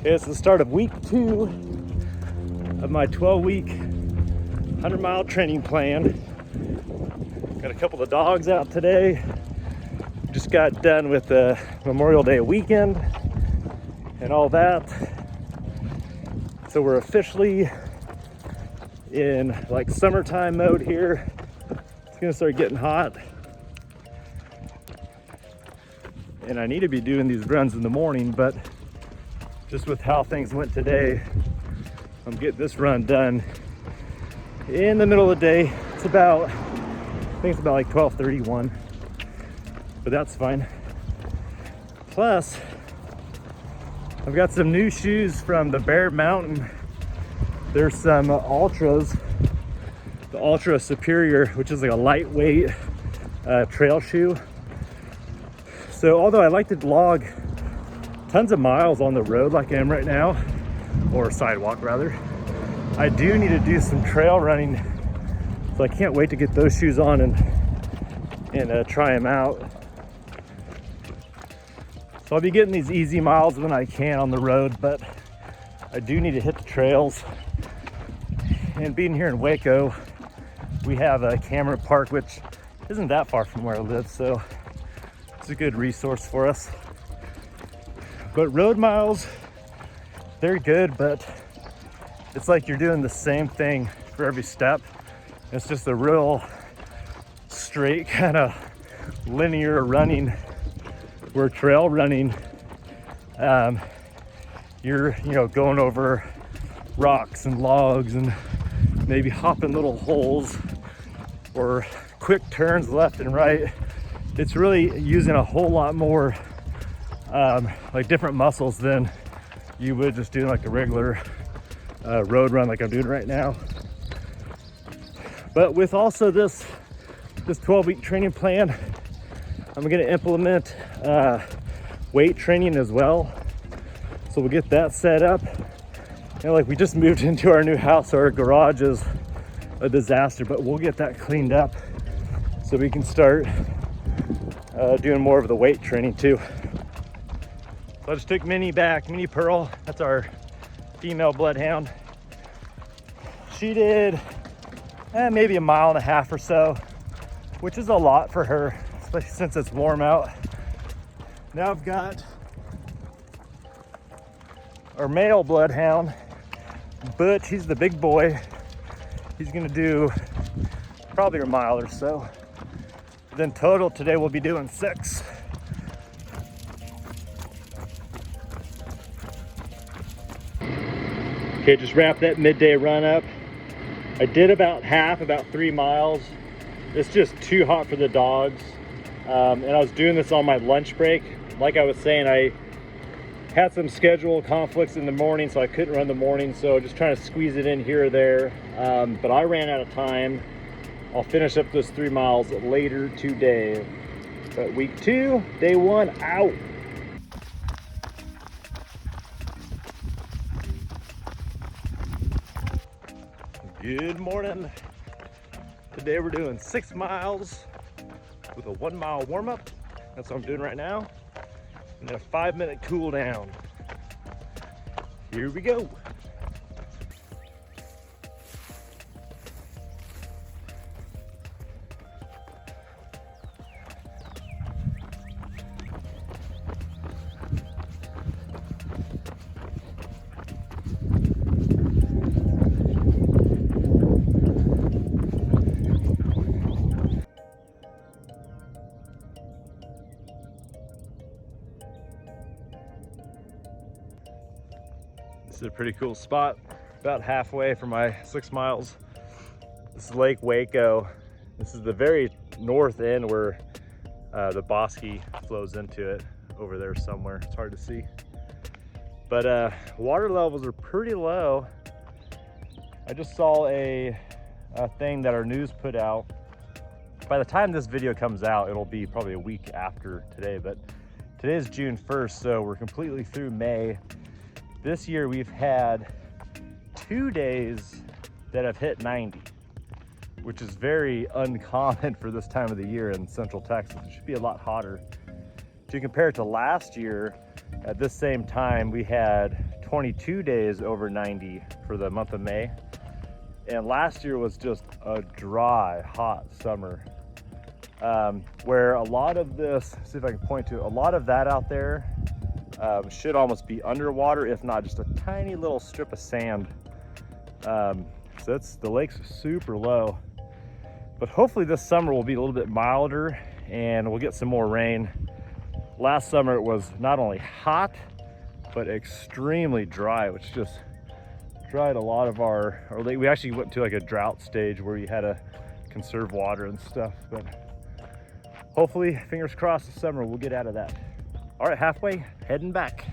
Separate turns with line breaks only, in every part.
Okay, it's the start of week 2 of my 12-week 100-mile training plan. Got a couple of dogs out today. Just got done with the Memorial Day weekend and all that. So we're officially in like summertime mode here. It's gonna start getting hot. And I need to be doing these runs in the morning, but just with how things went today, I'm getting this run done in the middle of the day. It's about, I think it's about like 12:31, but that's fine. Plus, I've got some new shoes from the Bear Mountain. There's some Ultras, the Ultra Superior, which is like a lightweight trail shoe. So although I like to log tons of miles on the road like I am right now, or sidewalk rather, I do need to do some trail running. So I can't wait to get those shoes on and try them out. So I'll be getting these easy miles when I can on the road, but I do need to hit the trails. And being here in Waco, we have a Cameron Park, which isn't that far from where I live, so it's a good resource for us. But road miles, they're good, but it's like you're doing the same thing for every step. It's just a real straight kind of linear running. Where trail running, you're going over rocks and logs and maybe hopping little holes or quick turns left and right. It's really using a whole lot more like different muscles than you would just doing like a regular road run like I'm doing right now. But with also this 12-week training plan, I'm gonna implement weight training as well. So we'll get that set up. And like we just moved into our new house, our garage is a disaster, but we'll get that cleaned up so we can start doing more of the weight training too. So I just took Minnie back, Minnie Pearl, that's our female bloodhound. She did maybe 1.5 miles or so, which is a lot for her, especially since it's warm out. Now I've got our male bloodhound, Butch. He's the big boy. He's gonna do probably 1 mile or so. Then total today we'll be doing 6. Okay, just wrap that midday run up. I did about 3 miles. It's just too hot for the dogs. And I was doing this on my lunch break. Like I was saying, I had some schedule conflicts in the morning, so I couldn't run the morning. So just trying to squeeze it in here or there. But I ran out of time. I'll finish up those 3 miles later today. But week 2, day 1 out. Good morning. Today we're doing 6 miles with a 1 mile warm up. That's what I'm doing right now. And then a 5-minute cool down. Here we go. This is a pretty cool spot, about halfway from my 6 miles. This is Lake Waco. This is the very north end where the Bosque flows into it over there somewhere. It's hard to see. But water levels are pretty low. I just saw a thing that our news put out. By the time this video comes out, it'll be probably a week after today, but today is June 1st, so we're completely through May. This year we've had 2 days that have hit 90, which is very uncommon for this time of the year in Central Texas. It should be a lot hotter. To compare it to last year, at this same time, we had 22 days over 90 for the month of May. And last year was just a dry, hot summer. Where a lot of this, see if I can point to, a lot of that out there should almost be underwater, if not just a tiny little strip of sand. So the lake's super low. But hopefully this summer will be a little bit milder and we'll get some more rain. Last summer it was not only hot, but extremely dry, which just dried a lot of our lake. We actually went to like a drought stage where we had to conserve water and stuff. But hopefully, fingers crossed, this summer we'll get out of that. All right, halfway, heading back.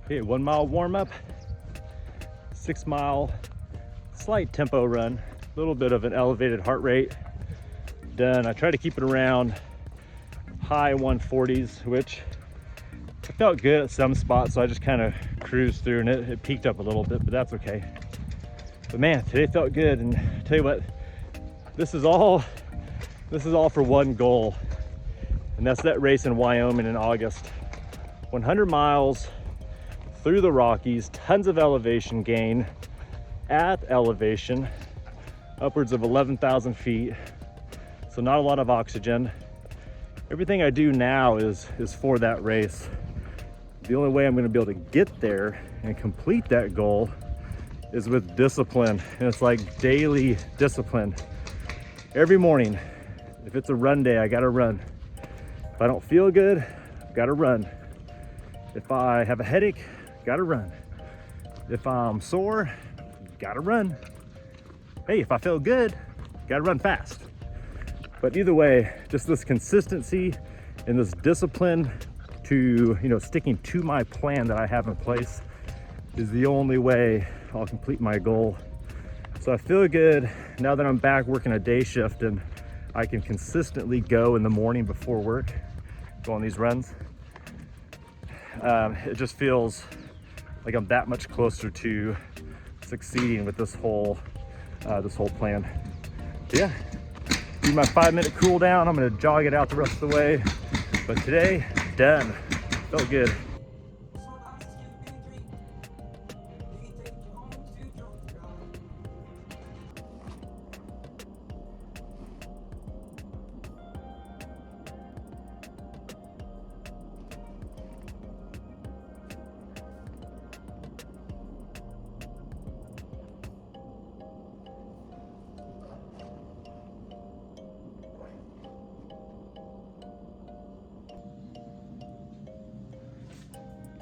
Okay, 1 mile warm up, 6 mile slight tempo run, a little bit of an elevated heart rate. Done. I try to keep it around high 140s, which I felt good at some spots, so I just kind of cruised through, and it peaked up a little bit, but that's okay. But man, today felt good, and I tell you what, this is all for one goal, and that's that race in Wyoming in August. 100 miles through the Rockies, tons of elevation gain at elevation, upwards of 11,000 feet. So not a lot of oxygen. Everything I do now is for that race. The only way I'm gonna be able to get there and complete that goal is with discipline. And it's like daily discipline. Every morning, if it's a run day, I gotta run. If I don't feel good, I've gotta run. If I have a headache, gotta run. If I'm sore, gotta run. Hey, if I feel good, gotta run fast. But either way, just this consistency and this discipline to, sticking to my plan that I have in place is the only way I'll complete my goal. So I feel good now that I'm back working a day shift and I can consistently go in the morning before work, go on these runs. It just feels like I'm that much closer to succeeding with this whole plan. Yeah, do my 5-minute cool down. I'm gonna jog it out the rest of the way. But today, done. Felt good.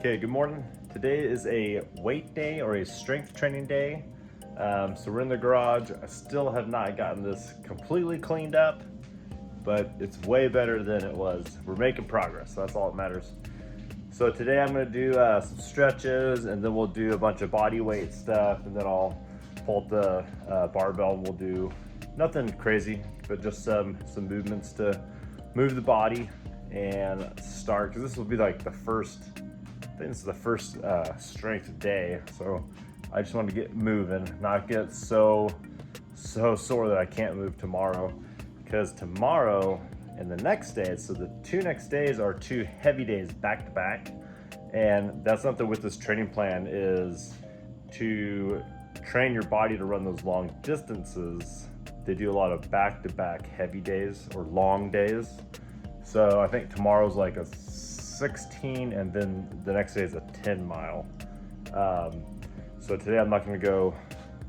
Okay, good morning. Today is a weight day or a strength training day. So we're in the garage. I still have not gotten this completely cleaned up, but it's way better than it was. We're making progress, so that's all that matters. So today I'm gonna do some stretches, and then we'll do a bunch of body weight stuff, and then I'll pull the barbell, and we'll do nothing crazy, but just some movements to move the body and start, because this will be like the first, I think this is the first strength day, so I just want to get moving, not get so sore that I can't move tomorrow, because tomorrow and the next day, so the 2 next days are 2 heavy days back to back, and that's something with this training plan, is to train your body to run those long distances. They do a lot of back-to-back heavy days or long days. So I think tomorrow's like a 16, and then the next day is a 10 mile. So today I'm not gonna go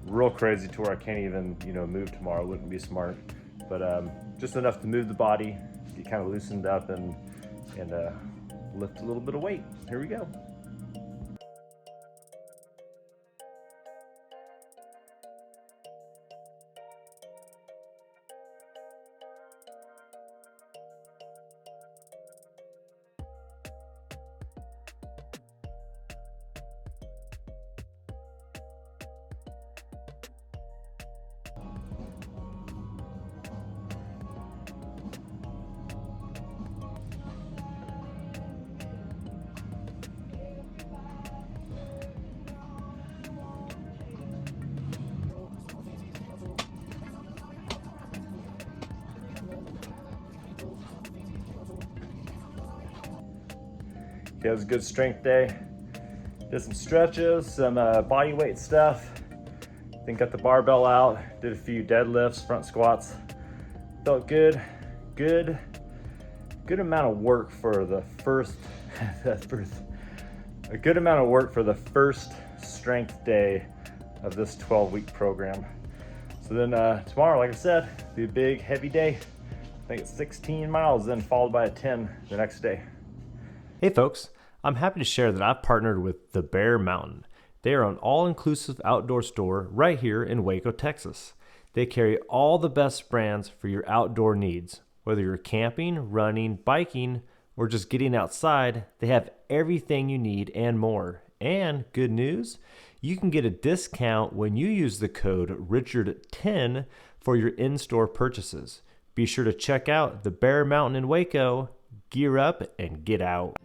real crazy to where I can't even, move tomorrow. It wouldn't be smart, but just enough to move the body, get kind of loosened up, and lift a little bit of weight. Here we go. It was a good strength day. Did some stretches, some body weight stuff. Then got the barbell out, did a few deadlifts, front squats. Felt good. Good amount of work for the first, a good amount of work for the first strength day of this 12-week program. So then tomorrow, like I said, be a big, heavy day. I think it's 16 miles, then followed by a 10 the next day.
Hey folks, I'm happy to share that I've partnered with the Bear Mountain. They are an all-inclusive outdoor store right here in Waco, Texas. They carry all the best brands for your outdoor needs. Whether you're camping, running, biking, or just getting outside, they have everything you need and more. And good news, you can get a discount when you use the code Richard10 for your in-store purchases. Be sure to check out the Bear Mountain in Waco. Gear up and get out.